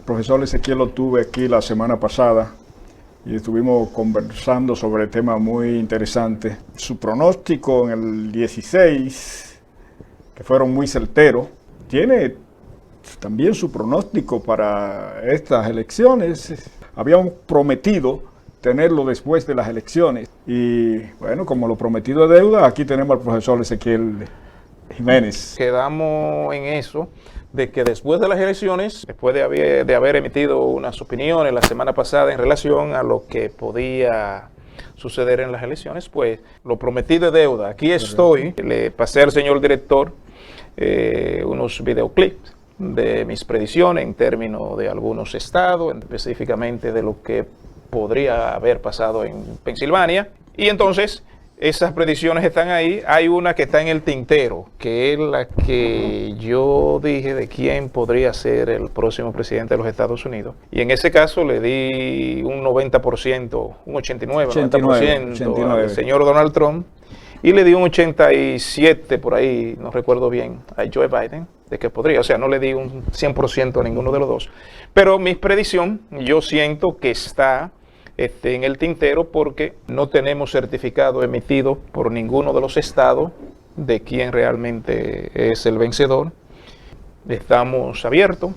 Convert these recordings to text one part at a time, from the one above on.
profesor Ezequiel lo tuve aquí la semana pasada y estuvimos conversando sobre temas muy interesantes. Su pronóstico en el 16, que fueron muy certeros, tiene también su pronóstico para estas elecciones. Habíamos prometido tenerlo después de las elecciones y bueno, como lo prometido es deuda, aquí tenemos al profesor Ezequiel Jiménez. Quedamos en eso, de que después de las elecciones, después de haber emitido unas opiniones la semana pasada en relación a lo que podía suceder en las elecciones, pues lo prometido es deuda. Aquí estoy, le pasé al señor director unos videoclips de mis predicciones en términos de algunos estados, específicamente de lo que podría haber pasado en Pensilvania. Y entonces esas predicciones están ahí. Hay una que está en el tintero, que es la que yo dije de quién podría ser el próximo presidente de los Estados Unidos. Y en ese caso le di un 90%, un 89% al señor Donald Trump. Y le di un 87 por ahí, no recuerdo bien, a Joe Biden, de que podría. O sea, no le di un 100% a ninguno de los dos. Pero mi predicción, yo siento que está en el tintero porque no tenemos certificado emitido por ninguno de los estados de quién realmente es el vencedor. Estamos abiertos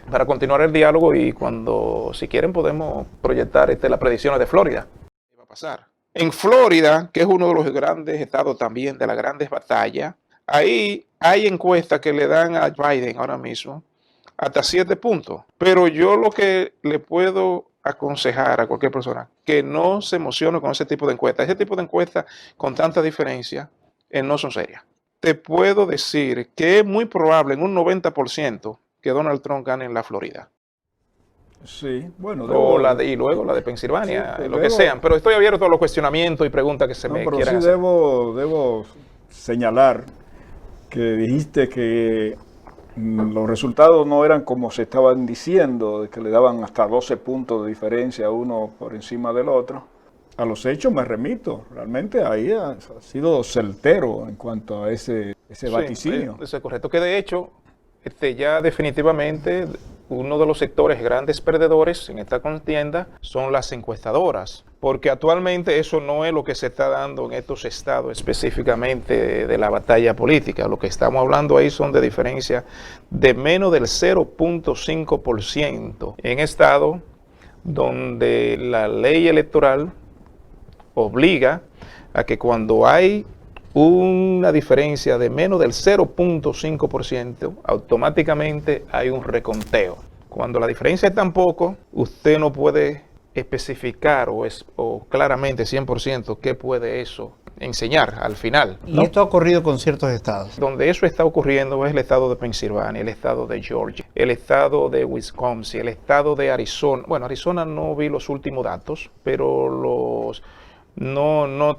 para continuar el diálogo y cuando, si quieren, podemos proyectar las predicciones de Florida. ¿Qué va a pasar? En Florida, que es uno de los grandes estados también de las grandes batallas, ahí hay encuestas que le dan a Biden ahora mismo hasta 7 puntos. Pero yo lo que le puedo aconsejar a cualquier persona que no se emocione con ese tipo de encuestas. Ese tipo de encuestas con tanta diferencia no son serias. Te puedo decir que es muy probable en un 90% que Donald Trump gane en la Florida. Sí, bueno. Y luego la de Pensilvania, sí, lo que sean. Pero estoy abierto a los cuestionamientos y preguntas que se me quieran hacer. Debo señalar que dijiste que los resultados no eran como se estaban diciendo, de que le daban hasta 12 puntos de diferencia uno por encima del otro. A los hechos me remito, realmente ahí ha sido certero en cuanto a ese vaticinio. Eso es correcto, que de hecho ya definitivamente uno de los sectores grandes perdedores en esta contienda son las encuestadoras, porque actualmente eso no es lo que se está dando en estos estados específicamente de la batalla política. Lo que estamos hablando ahí son de diferencias de menos del 0.5% en estados donde la ley electoral obliga a que cuando hay una diferencia de menos del 0.5%, automáticamente hay un reconteo. Cuando la diferencia es tan poco, usted no puede especificar o claramente 100% qué puede eso enseñar al final, ¿no? Y esto ha ocurrido con ciertos estados. Donde eso está ocurriendo es el estado de Pensilvania, el estado de Georgia, el estado de Wisconsin, el estado de Arizona. Bueno, Arizona no vi los últimos datos, pero no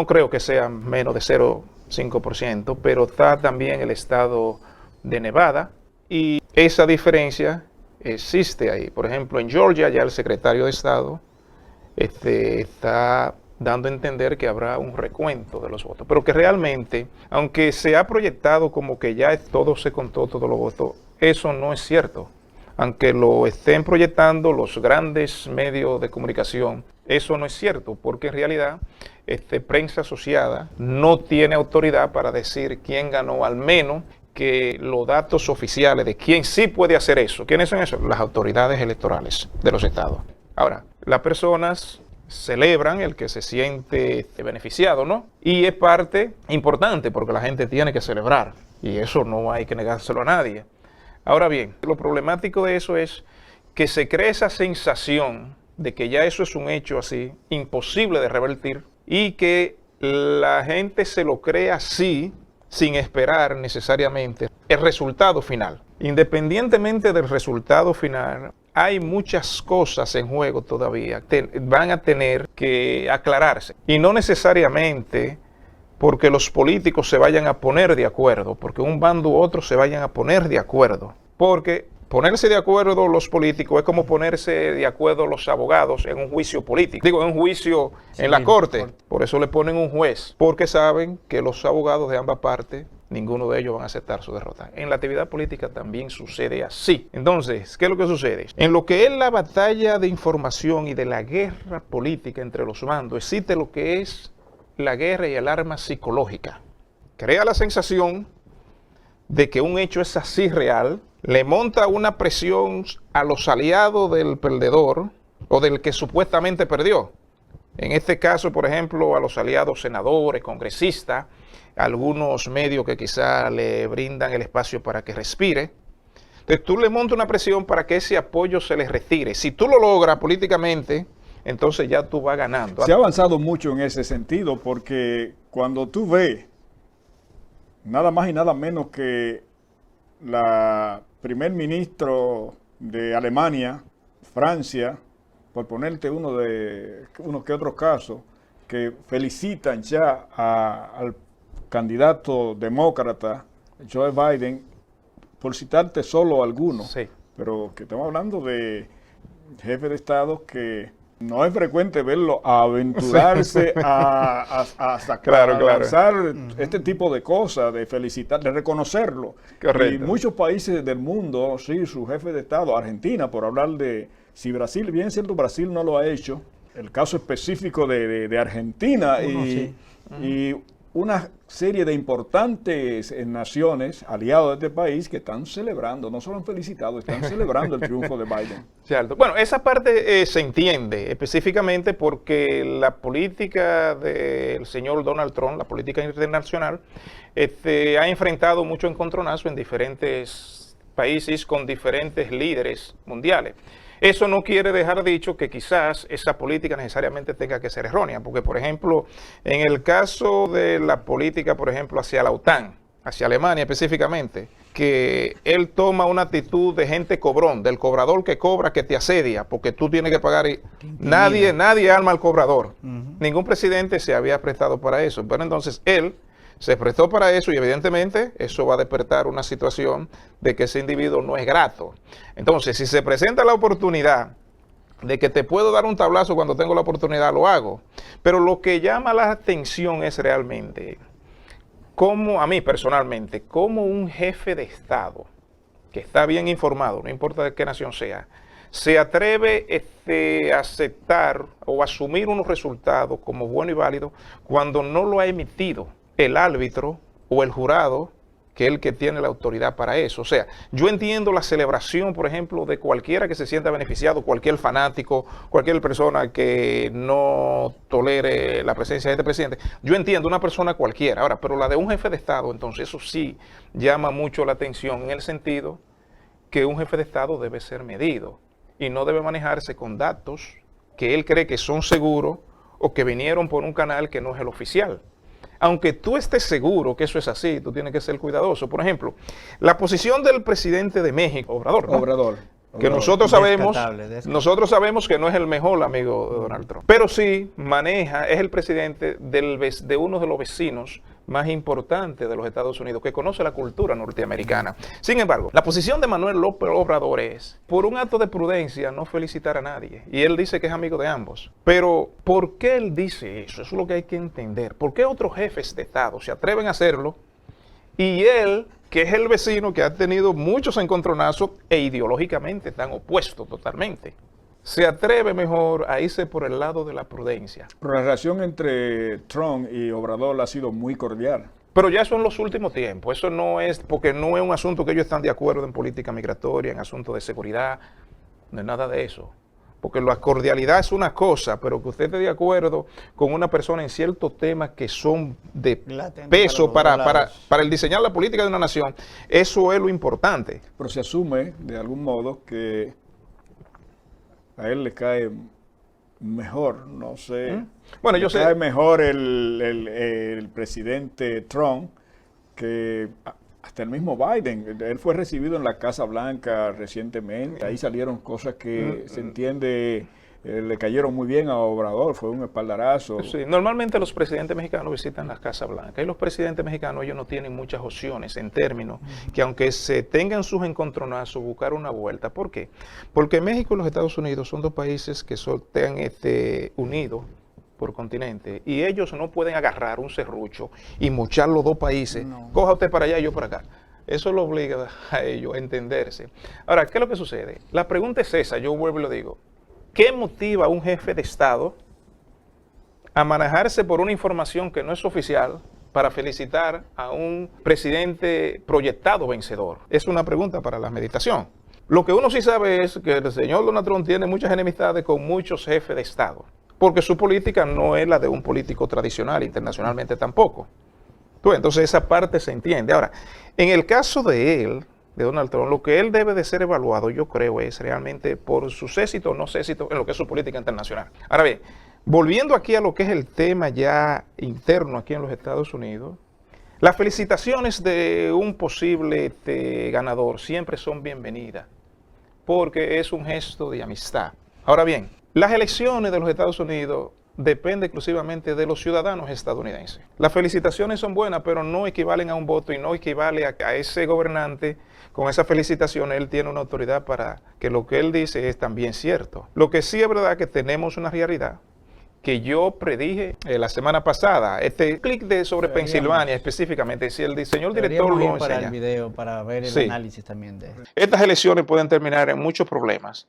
creo que sea menos de 0.5%, pero está también el estado de Nevada y esa diferencia existe ahí. Por ejemplo, en Georgia ya el secretario de Estado está dando a entender que habrá un recuento de los votos, pero que realmente, aunque se ha proyectado como que ya todo se contó, todos los votos, eso no es cierto. Aunque lo estén proyectando los grandes medios de comunicación, eso no es cierto, porque en realidad prensa asociada no tiene autoridad para decir quién ganó, al menos que los datos oficiales de quién sí puede hacer eso. ¿Quiénes son esos? Las autoridades electorales de los estados. Ahora, las personas celebran el que se siente beneficiado, ¿no? Y es parte importante porque la gente tiene que celebrar y eso no hay que negárselo a nadie. Ahora bien, lo problemático de eso es que se crea esa sensación de que ya eso es un hecho así, imposible de revertir, y que la gente se lo cree así, sin esperar necesariamente el resultado final. Independientemente del resultado final, hay muchas cosas en juego todavía que van a tener que aclararse. Y no necesariamente porque los políticos se vayan a poner de acuerdo, porque un bando u otro se vayan a poner de acuerdo. Porque Ponerse de acuerdo los políticos es como ponerse de acuerdo los abogados en un juicio político. Digo, en un juicio en la corte. Por eso le ponen un juez, porque saben que los abogados de ambas partes, ninguno de ellos van a aceptar su derrota. En la actividad política también sucede así. Entonces, ¿qué es lo que sucede? En lo que es la batalla de información y de la guerra política entre los bandos, existe lo que es la guerra y el arma psicológica. Crea la sensación de que un hecho es así real, le monta una presión a los aliados del perdedor o del que supuestamente perdió. En este caso, por ejemplo, a los aliados senadores, congresistas, algunos medios que quizá le brindan el espacio para que respire. Entonces tú le montas una presión para que ese apoyo se les retire. Si tú lo logras políticamente, entonces ya tú vas ganando. Se ha avanzado mucho en ese sentido porque cuando tú ves nada más y nada menos que la primer ministro de Alemania, Francia, por ponerte unos que otros casos, que felicitan ya al candidato demócrata Joe Biden, por citarte solo algunos, Sí. pero que estamos hablando de jefes de Estado que no es frecuente verlo aventurarse a sacar, Claro. a lanzar este tipo de cosas, de felicitar, de reconocerlo. Correcto. Y muchos países del mundo, sí, su jefe de Estado, Argentina, por hablar de, si Brasil, bien cierto, Brasil no lo ha hecho, el caso específico de Argentina y una serie de importantes naciones, aliados de este país, que están celebrando, no solo han felicitado, están celebrando el triunfo de Biden. Cierto. Bueno, esa parte se entiende específicamente porque la política del señor Donald Trump, la política internacional, ha enfrentado mucho encontronazo en diferentes países con diferentes líderes mundiales. Eso no quiere dejar dicho que quizás esa política necesariamente tenga que ser errónea, porque por ejemplo, en el caso de la política, por ejemplo, hacia la OTAN, hacia Alemania específicamente, que él toma una actitud de gente cobrón, del cobrador que cobra, que te asedia, porque tú tienes que pagar. Nadie arma al cobrador. Ningún presidente se había prestado para eso. Pero entonces él se prestó para eso y evidentemente eso va a despertar una situación de que ese individuo no es grato. Entonces, si se presenta la oportunidad de que te puedo dar un tablazo cuando tengo la oportunidad, lo hago. Pero lo que llama la atención es realmente cómo, a mí personalmente, como un jefe de Estado que está bien informado, no importa de qué nación sea, se atreve a aceptar o asumir unos resultados como bueno y válido cuando no lo ha emitido el árbitro o el jurado, que es el que tiene la autoridad para eso. O sea, yo entiendo la celebración, por ejemplo, de cualquiera que se sienta beneficiado, cualquier fanático, cualquier persona que no tolere la presencia de este presidente. Yo entiendo una persona cualquiera. Ahora, pero la de un jefe de Estado, entonces eso sí llama mucho la atención en el sentido que un jefe de Estado debe ser medido y no debe manejarse con datos que él cree que son seguros o que vinieron por un canal que no es el oficial. Aunque tú estés seguro que eso es así, tú tienes que ser cuidadoso. Por ejemplo, la posición del presidente de México, Obrador, ¿no? Obrador. Que nosotros sabemos que no es el mejor amigo de Donald Trump. Pero sí maneja, es el presidente de uno de los vecinos más importantes de los Estados Unidos, que conoce la cultura norteamericana. Sin embargo, la posición de Manuel López Obrador es, por un acto de prudencia, no felicitar a nadie. Y él dice que es amigo de ambos. Pero, ¿por qué él dice eso? Eso es lo que hay que entender. ¿Por qué otros jefes de Estado se atreven a hacerlo? Y él, que es el vecino que ha tenido muchos encontronazos e ideológicamente están opuestos totalmente, se atreve mejor a irse por el lado de la prudencia. Pero la relación entre Trump y Obrador ha sido muy cordial. Pero ya eso en los últimos tiempos, eso no es, porque no es un asunto que ellos están de acuerdo en política migratoria, en asuntos de seguridad, no es nada de eso. Porque la cordialidad es una cosa, pero que usted esté de acuerdo con una persona en ciertos temas que son de peso para el diseñar la política de una nación, eso es lo importante. Pero se asume, de algún modo, que a él le cae mejor, no sé. Bueno, yo sé. Le cae mejor el presidente Trump que hasta el mismo Biden. Él fue recibido en la Casa Blanca recientemente. Ahí salieron cosas que se entiende le cayeron muy bien a Obrador, fue un espaldarazo. Sí, normalmente los presidentes mexicanos visitan la Casa Blanca y los presidentes mexicanos ellos no tienen muchas opciones en términos que aunque se tengan sus encontronazos, buscar una vuelta. ¿Por qué? Porque México y los Estados Unidos son dos países que están unidos por continente y ellos no pueden agarrar un serrucho y mochar los dos países, coja usted para allá y yo para acá. Eso lo obliga a ellos a entenderse. Ahora, ¿qué es lo que sucede? La pregunta es esa, yo vuelvo y lo digo. ¿Qué motiva a un jefe de Estado a manejarse por una información que no es oficial para felicitar a un presidente proyectado vencedor? Es una pregunta para la meditación. Lo que uno sí sabe es que el señor Donald Trump tiene muchas enemistades con muchos jefes de Estado, porque su política no es la de un político tradicional, internacionalmente tampoco. Entonces esa parte se entiende. Ahora, en el caso de él, de Donald Trump, lo que él debe de ser evaluado, yo creo, es realmente por sus éxitos o no éxitos en lo que es su política internacional. Ahora bien, volviendo aquí a lo que es el tema ya interno aquí en los Estados Unidos, las felicitaciones de un posible ganador siempre son bienvenidas, porque es un gesto de amistad. Ahora bien, las elecciones de los Estados Unidos depende exclusivamente de los ciudadanos estadounidenses. Las felicitaciones son buenas, pero no equivalen a un voto y no equivale a ese gobernante. Con esa felicitación él tiene una autoridad para que lo que él dice es también cierto. Lo que sí es verdad que tenemos una realidad que yo predije la semana pasada, clic sobre Pensilvania específicamente, si el señor director lo enseña. Para el video, para ver el análisis también de eso. Estas elecciones pueden terminar en muchos problemas,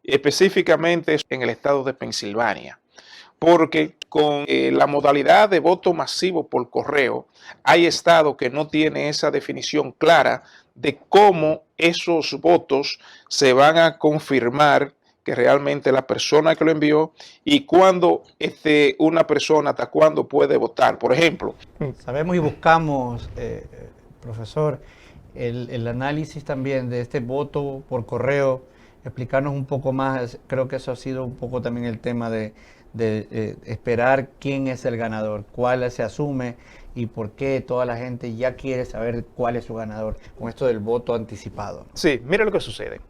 específicamente en el estado de Pensilvania. Porque con la modalidad de voto masivo por correo, hay estados que no tienen esa definición clara de cómo esos votos se van a confirmar que realmente la persona que lo envió y cuándo una persona hasta cuándo puede votar. Por ejemplo. Sabemos y buscamos, profesor, el análisis también de este voto por correo, explicarnos un poco más, creo que eso ha sido un poco también el tema de esperar quién es el ganador, cuál se asume y por qué toda la gente ya quiere saber cuál es su ganador con esto del voto anticipado. Sí, mire lo que sucede.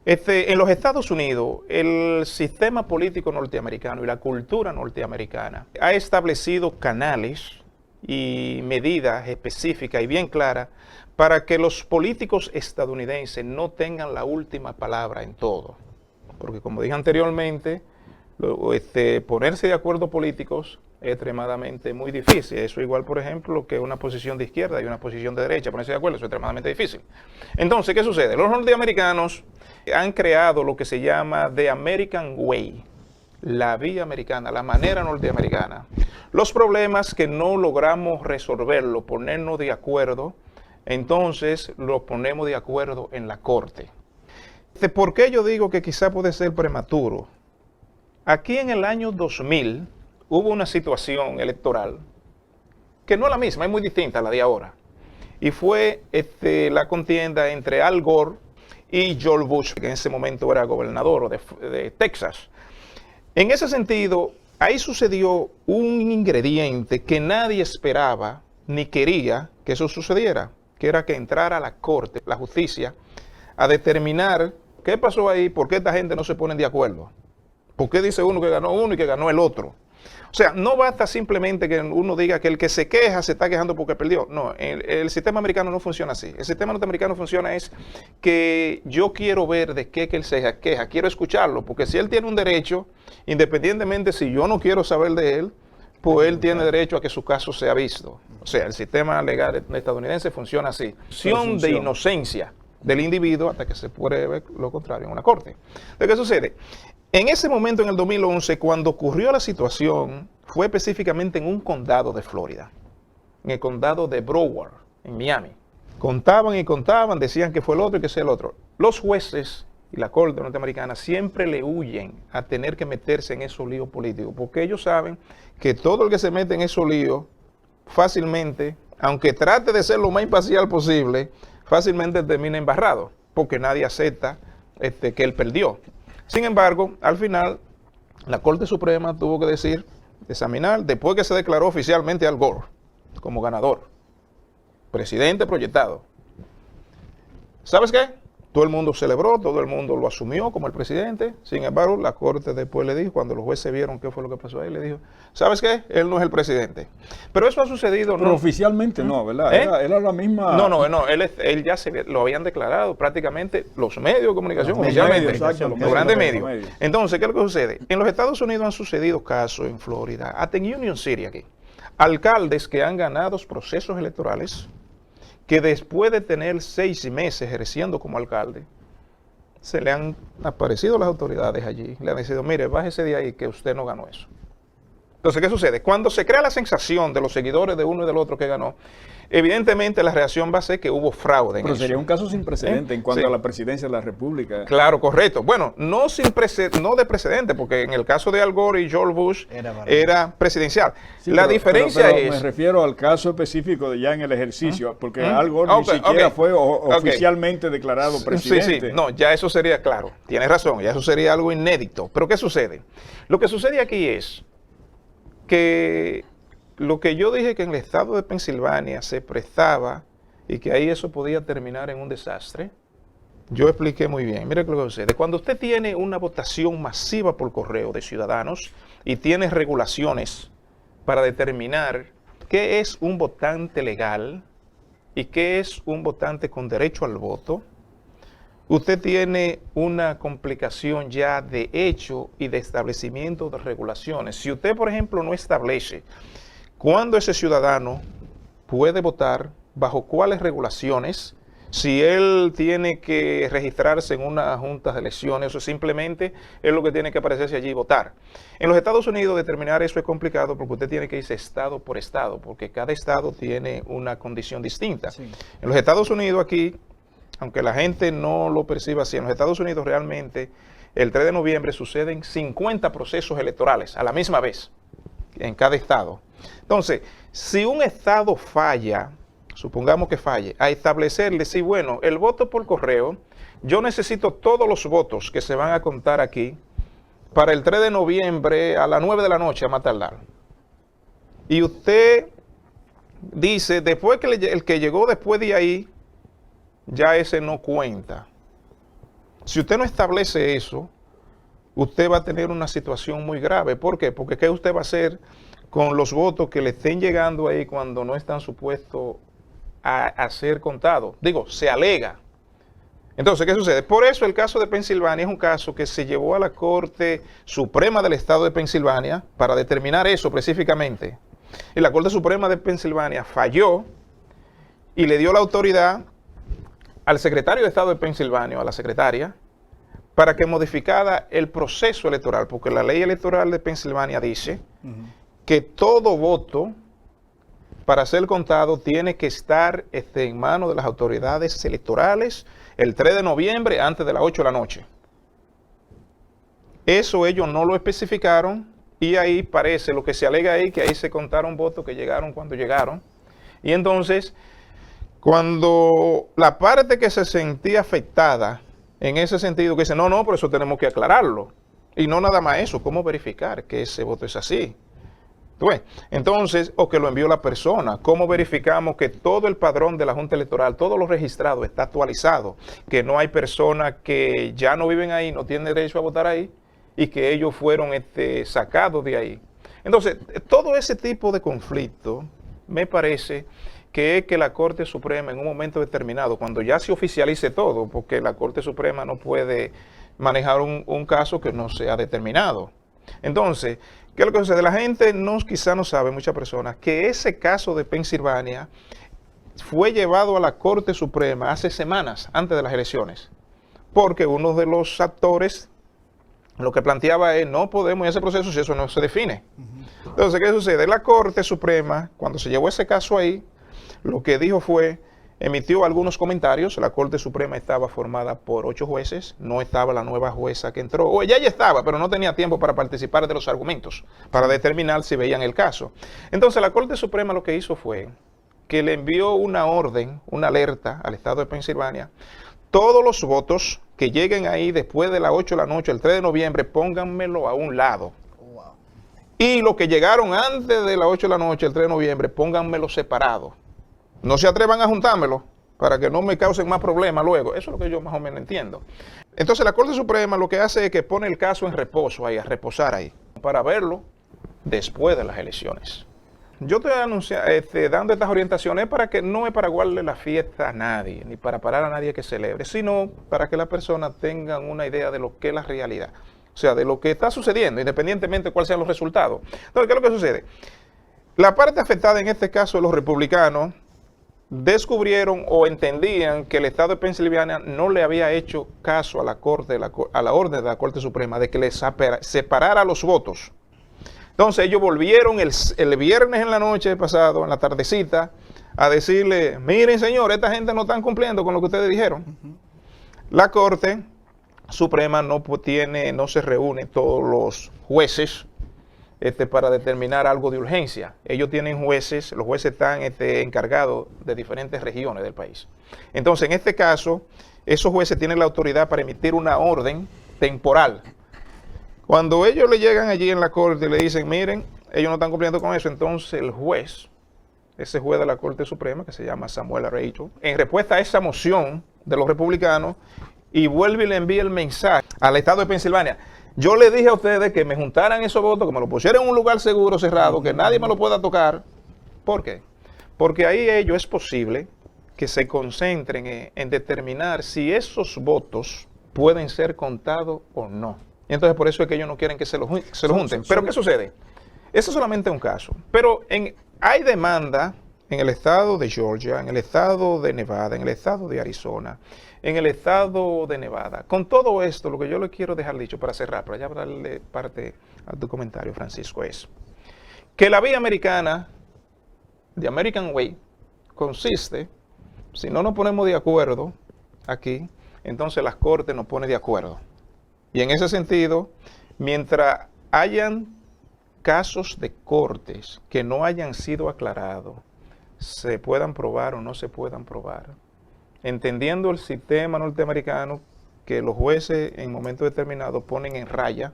En los Estados Unidos, el sistema político norteamericano y la cultura norteamericana ha establecido canales y medidas específicas y bien claras para que los políticos estadounidenses no tengan la última palabra en todo. Porque como dije anteriormente, ponerse de acuerdo políticos es extremadamente muy difícil. Eso igual, por ejemplo, que una posición de izquierda y una posición de derecha. Ponerse de acuerdo, eso es extremadamente difícil. Entonces, ¿qué sucede? Los norteamericanos han creado lo que se llama The American Way, la vía americana, la manera norteamericana. Los problemas que no logramos resolverlo, ponernos de acuerdo, entonces los ponemos de acuerdo en la corte. ¿Por qué yo digo que quizá puede ser prematuro? Aquí en el año 2000 hubo una situación electoral que no es la misma, es muy distinta a la de ahora. Y fue la contienda entre Al Gore y George Bush, que en ese momento era gobernador de Texas. En ese sentido, ahí sucedió un ingrediente que nadie esperaba ni quería que eso sucediera, que era que entrara a la corte, la justicia, a determinar qué pasó ahí, por qué esta gente no se ponen de acuerdo. ¿Por qué dice uno que ganó uno y que ganó el otro? O sea, no basta simplemente que uno diga que el que se queja se está quejando porque perdió. No, el sistema americano no funciona así. El sistema norteamericano funciona es que yo quiero ver de qué que él se queja, quiero escucharlo, porque si él tiene un derecho, independientemente si yo no quiero saber de él, pues él tiene derecho a que su caso sea visto. O sea, el sistema legal estadounidense funciona así. Opción de inocencia del individuo hasta que se pruebe lo contrario en una corte. Entonces, ¿qué sucede? En ese momento, en el 2011, cuando ocurrió la situación, fue específicamente en un condado de Florida, en el condado de Broward, en Miami. Contaban y contaban, decían que fue el otro y que sea el otro. Los jueces y la corte norteamericana siempre le huyen a tener que meterse en esos líos políticos, porque ellos saben que todo el que se mete en esos líos, fácilmente, aunque trate de ser lo más imparcial posible, fácilmente termina embarrado, porque nadie acepta que él perdió. Sin embargo, al final, la Corte Suprema tuvo que examinar, después que se declaró oficialmente Al Gore como ganador, presidente proyectado. ¿Sabes qué? Todo el mundo celebró, todo el mundo lo asumió como el presidente. Sin embargo, la Corte después le dijo, cuando los jueces vieron qué fue lo que pasó ahí, le dijo, ¿sabes qué? Él no es el presidente. Pero eso ha sucedido, Pero ¿no? oficialmente no, ¿verdad? Era la misma... No, él ya lo habían declarado prácticamente los medios de comunicación Los oficialmente, medios, exacto, los grandes los medios. medios. Entonces, ¿qué es lo que sucede? En los Estados Unidos han sucedido casos en Florida, hasta en Union City aquí, alcaldes que han ganado procesos electorales, que después de tener 6 meses ejerciendo como alcalde, se le han aparecido las autoridades allí, le han decidido, mire, bájese de ahí que usted no ganó eso. Entonces, ¿qué sucede? Cuando se crea la sensación de los seguidores de uno y del otro que ganó, evidentemente la reacción va a ser que hubo fraude en Pero eso. sería un caso sin precedente en cuanto Sí. a la presidencia de la República. Claro, correcto. Bueno, no de precedente, porque en el caso de Al Gore y George Bush era presidencial. Sí, la pero diferencia es... me refiero al caso específico de ya en el ejercicio, porque Al Gore Ok, ni siquiera ok. fue Ok. oficialmente declarado presidente. Sí, no, ya eso sería claro. Tienes razón, ya eso sería algo inédito. Pero ¿qué sucede? Lo que sucede aquí es que lo que yo dije que en el estado de Pensilvania se prestaba y que ahí eso podía terminar en un desastre, yo expliqué muy bien. Mire lo que sucede. Cuando usted tiene una votación masiva por correo de ciudadanos y tiene regulaciones para determinar qué es un votante legal y qué es un votante con derecho al voto, usted tiene una complicación ya de hecho y de establecimiento de regulaciones. Si usted, por ejemplo, no establece cuándo ese ciudadano puede votar, bajo cuáles regulaciones, si él tiene que registrarse en una junta de elecciones o simplemente es lo que tiene que aparecerse allí y votar. En los Estados Unidos determinar eso es complicado porque usted tiene que irse estado por estado, porque cada estado tiene una condición distinta. Sí. En los Estados Unidos aquí, aunque la gente no lo perciba así, en los Estados Unidos realmente el 3 de noviembre suceden 50 procesos electorales a la misma vez en cada estado. Entonces, si un estado falla, supongamos que falle, a establecerle, sí, bueno, el voto por correo, yo necesito todos los votos que se van a contar aquí para el 3 de noviembre a las 9 de la noche a más tardar. Y usted dice, después que el que llegó después de ahí, ya ese no cuenta. Si usted no establece eso, usted va a tener una situación muy grave. ¿Por qué? Porque ¿qué usted va a hacer con los votos que le estén llegando ahí cuando no están supuestos a ser contados? Digo, se alega. Entonces, ¿qué sucede? Por eso el caso de Pensilvania es un caso que se llevó a la Corte Suprema del Estado de Pensilvania para determinar eso específicamente. Y la Corte Suprema de Pensilvania falló y le dio la autoridad al secretario de Estado de Pensilvania, o a la secretaria, para que modificara el proceso electoral, porque la ley electoral de Pensilvania dice que todo voto para ser contado tiene que estar en manos de las autoridades electorales el 3 de noviembre antes de las 8 de la noche. Eso ellos no lo especificaron y ahí parece, lo que se alega ahí, que ahí se contaron votos que llegaron cuando llegaron. Y entonces, cuando la parte que se sentía afectada, en ese sentido, que dice, no, por eso tenemos que aclararlo. Y no nada más eso, ¿cómo verificar que ese voto es así? ¿Tú ves? Entonces, o que lo envió la persona, ¿cómo verificamos que todo el padrón de la Junta Electoral, todos los registrados está actualizado? Que no hay personas que ya no viven ahí, no tienen derecho a votar ahí, y que ellos fueron sacados de ahí. Entonces, todo ese tipo de conflicto, me parece que es que la Corte Suprema en un momento determinado, cuando ya se oficialice todo, porque la Corte Suprema no puede manejar un caso que no se ha determinado. Entonces, ¿qué es lo que sucede? La gente quizá no sabe, muchas personas, que ese caso de Pensilvania fue llevado a la Corte Suprema hace semanas antes de las elecciones, porque uno de los actores lo que planteaba es, no podemos en ese proceso si eso no se define. Entonces, ¿qué sucede? La Corte Suprema, cuando se llevó ese caso ahí, lo que dijo fue, emitió algunos comentarios. La Corte Suprema estaba formada por 8 jueces, no estaba la nueva jueza que entró, o ella ya estaba, pero no tenía tiempo para participar de los argumentos, para determinar si veían el caso. Entonces la Corte Suprema lo que hizo fue que le envió una orden, una alerta al Estado de Pensilvania, todos los votos que lleguen ahí después de las 8 de la noche, el 3 de noviembre, pónganmelo a un lado. Y los que llegaron antes de las 8 de la noche, el 3 de noviembre, pónganmelo separado. No se atrevan a juntármelo, para que no me causen más problemas luego. Eso es lo que yo más o menos entiendo. Entonces la Corte Suprema lo que hace es que pone el caso en reposo ahí, a reposar ahí, para verlo después de las elecciones. Yo estoy dando estas orientaciones para que no es para guardarle la fiesta a nadie, ni para parar a nadie que celebre, sino para que las personas tengan una idea de lo que es la realidad. O sea, de lo que está sucediendo, independientemente de cuáles sean los resultados. Entonces, ¿qué es lo que sucede? La parte afectada en este caso de los republicanos descubrieron o entendían que el estado de Pensilvania no le había hecho caso a la orden de la Corte Suprema de que le separara los votos. Entonces ellos volvieron el viernes en la noche pasado, en la tardecita, a decirle, miren señor, esta gente no están cumpliendo con lo que ustedes dijeron. La Corte Suprema no se reúne todos los jueces para determinar algo de urgencia. Ellos tienen jueces, los jueces están encargados de diferentes regiones del país. Entonces, en este caso, esos jueces tienen la autoridad para emitir una orden temporal. Cuando ellos le llegan allí en la corte y le dicen, miren, ellos no están cumpliendo con eso, entonces el juez, ese juez de la Corte Suprema, que se llama Samuel Alito, en respuesta a esa moción de los republicanos, y vuelve y le envía el mensaje al estado de Pensilvania. Yo le dije a ustedes que me juntaran esos votos, que me lo pusieran en un lugar seguro, cerrado, que nadie me lo pueda tocar. ¿Por qué? Porque ahí es posible que se concentren en determinar si esos votos pueden ser contados o no. Y entonces por eso es que ellos no quieren que se lo junten. Pero ¿qué sucede? Eso es solamente un caso. Pero hay demanda en el estado de Georgia, en el estado de Nevada, en el estado de Arizona, en el estado de Nevada. Con todo esto, lo que yo le quiero dejar dicho para cerrar, para ya darle parte a tu comentario, Francisco, es que la vía americana, the American Way, consiste, si no nos ponemos de acuerdo aquí, entonces las cortes nos ponen de acuerdo. Y en ese sentido, mientras hayan casos de cortes que no hayan sido aclarados, se puedan probar o no se puedan probar, entendiendo el sistema norteamericano que los jueces en momentos determinados ponen en raya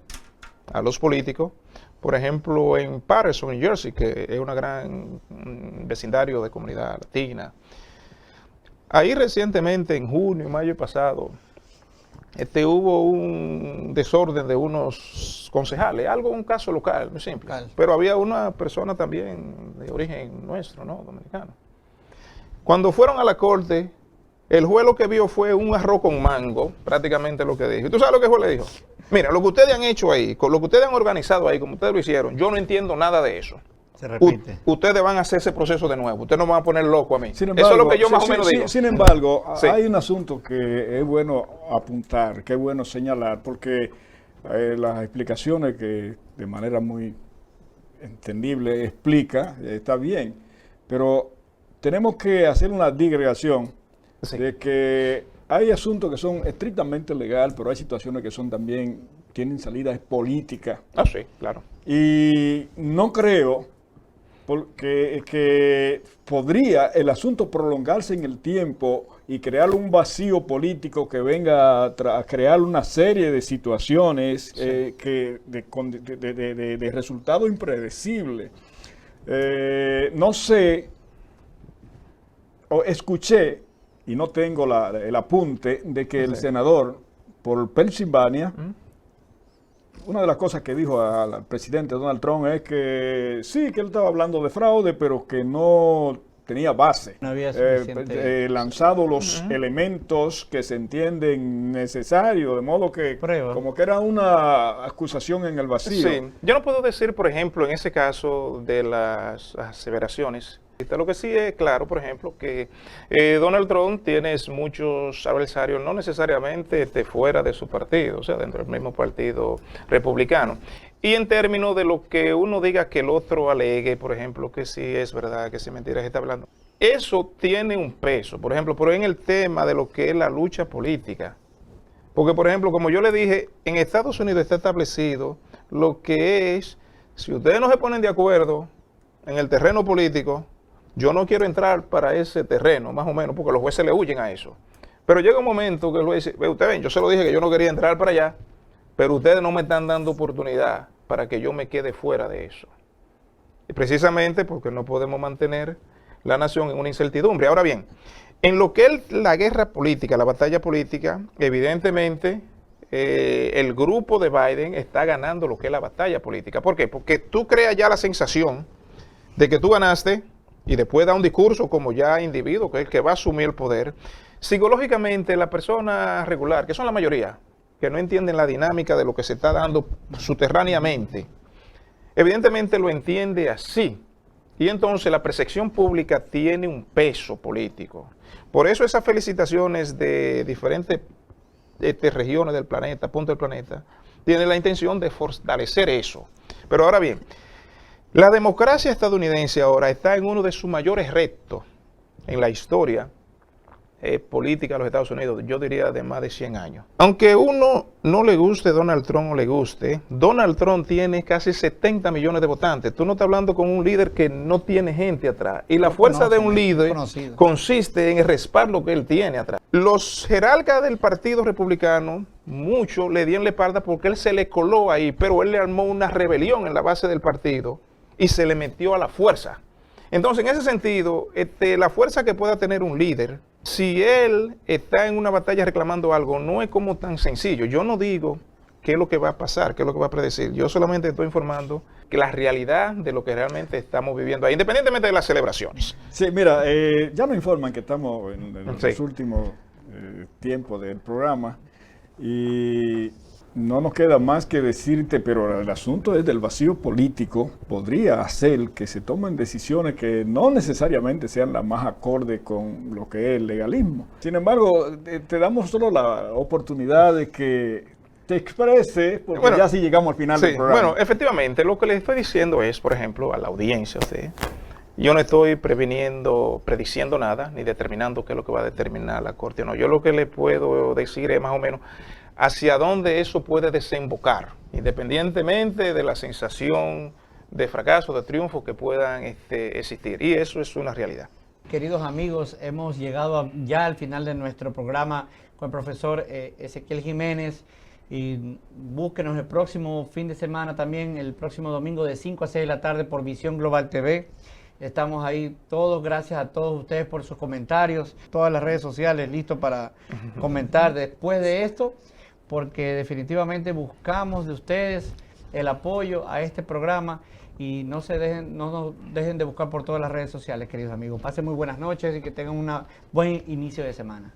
a los políticos, por ejemplo en Paterson, New Jersey, que es una gran vecindario de comunidad latina. Ahí recientemente, en junio y mayo pasado, hubo un desorden de unos concejales, un caso local, muy simple. Pero había una persona también de origen nuestro, ¿no? Dominicano. Cuando fueron a la corte, el juez lo que vio fue un arroz con mango, prácticamente lo que dijo. ¿Y tú sabes lo que el juez le dijo? Mira, lo que ustedes han hecho ahí, con lo que ustedes han organizado ahí, como ustedes lo hicieron, yo no entiendo nada de eso. Se repite. Ustedes van a hacer ese proceso de nuevo. Ustedes no me van a poner loco a mí. Sin embargo, eso es lo que yo más o menos digo. Sin embargo, Sí. hay un asunto que es bueno apuntar, que es bueno señalar, porque las explicaciones que de manera muy entendible explica, está bien, pero tenemos que hacer una digregación Sí. de que hay asuntos que son estrictamente legales, pero hay situaciones que son también, tienen salidas políticas. Ah, sí, claro. Y no creo que podría el asunto prolongarse en el tiempo y crear un vacío político que venga a crear una serie de situaciones que de resultado impredecible. No sé, o escuché, y no tengo el apunte, de que el senador por Pensilvania, una de las cosas que dijo al presidente Donald Trump es que sí, que él estaba hablando de fraude, pero que no tenía base. No había suficiente lanzado los elementos que se entienden necesarios, de modo que prueba. Como que era una acusación en el vacío. Sí. Yo no puedo decir, por ejemplo, en ese caso de las aseveraciones. Lo que sí es claro, por ejemplo, que Donald Trump tiene muchos adversarios, no necesariamente fuera de su partido, o sea, dentro del mismo partido republicano. Y en términos de lo que uno diga que el otro alegue, por ejemplo, que sí es verdad, que sí es mentira, que está hablando, eso tiene un peso, por ejemplo, pero en el tema de lo que es la lucha política. Porque, por ejemplo, como yo le dije, en Estados Unidos está establecido lo que es, si ustedes no se ponen de acuerdo en el terreno político, yo no quiero entrar para ese terreno, más o menos, porque los jueces le huyen a eso. Pero llega un momento que el juez dice, ustedes ven, yo se lo dije que yo no quería entrar para allá, pero ustedes no me están dando oportunidad para que yo me quede fuera de eso. Y precisamente porque no podemos mantener la nación en una incertidumbre. Ahora bien, En lo que es la guerra política, la batalla política, evidentemente el grupo de Biden está ganando lo que es la batalla política. ¿Por qué? Porque tú creas ya la sensación de que tú ganaste y después da un discurso como ya individuo, que es el que va a asumir el poder. Psicológicamente, la persona regular, que son la mayoría, que no entienden la dinámica de lo que se está dando subterráneamente, evidentemente lo entiende así. Y entonces la percepción pública tiene un peso político. Por eso esas felicitaciones de diferentes regiones del planeta, puntos del planeta, tienen la intención de fortalecer eso. Pero ahora bien, la democracia estadounidense ahora está en uno de sus mayores retos en la historia política de los Estados Unidos, yo diría de más de 100 años. Aunque uno no le guste Donald Trump o le guste, Donald Trump tiene casi 70 millones de votantes. Tú no estás hablando con un líder que no tiene gente atrás. Y la fuerza de un líder consiste en el respaldo que él tiene atrás. Los jerarcas del Partido Republicano, muchos le dieron la espalda porque él se le coló ahí, pero él le armó una rebelión en la base del partido y se le metió a la fuerza. Entonces, en ese sentido, la fuerza que pueda tener un líder, si él está en una batalla reclamando algo, no es como tan sencillo. Yo no digo qué es lo que va a pasar, qué es lo que va a predecir. Yo solamente estoy informando que la realidad de lo que realmente estamos viviendo ahí, independientemente de las celebraciones. Sí, mira, ya nos informan que estamos en los últimos tiempos del programa y no nos queda más que decirte, pero el asunto es del vacío político, podría hacer que se tomen decisiones que no necesariamente sean las más acordes con lo que es el legalismo. Sin embargo, te damos solo la oportunidad de que te exprese, porque bueno, ya sí llegamos al final del programa. Bueno, efectivamente, lo que le estoy diciendo es, por ejemplo, a la audiencia, yo no estoy prediciendo nada, ni determinando qué es lo que va a determinar la Corte o no. Yo lo que le puedo decir es más o menos hacia dónde eso puede desembocar, independientemente de la sensación de fracaso, de triunfo que puedan existir. Y eso es una realidad. Queridos amigos, hemos llegado ya al final de nuestro programa con el profesor Ezequiel Jiménez. Y búsquenos el próximo fin de semana también, el próximo domingo de 5 a 6 de la tarde por Visión Global TV. Estamos ahí todos, gracias a todos ustedes por sus comentarios, todas las redes sociales listos para comentar después de esto, porque definitivamente buscamos de ustedes el apoyo a este programa y no nos dejen de buscar por todas las redes sociales, queridos amigos. Pasen muy buenas noches y que tengan un buen inicio de semana.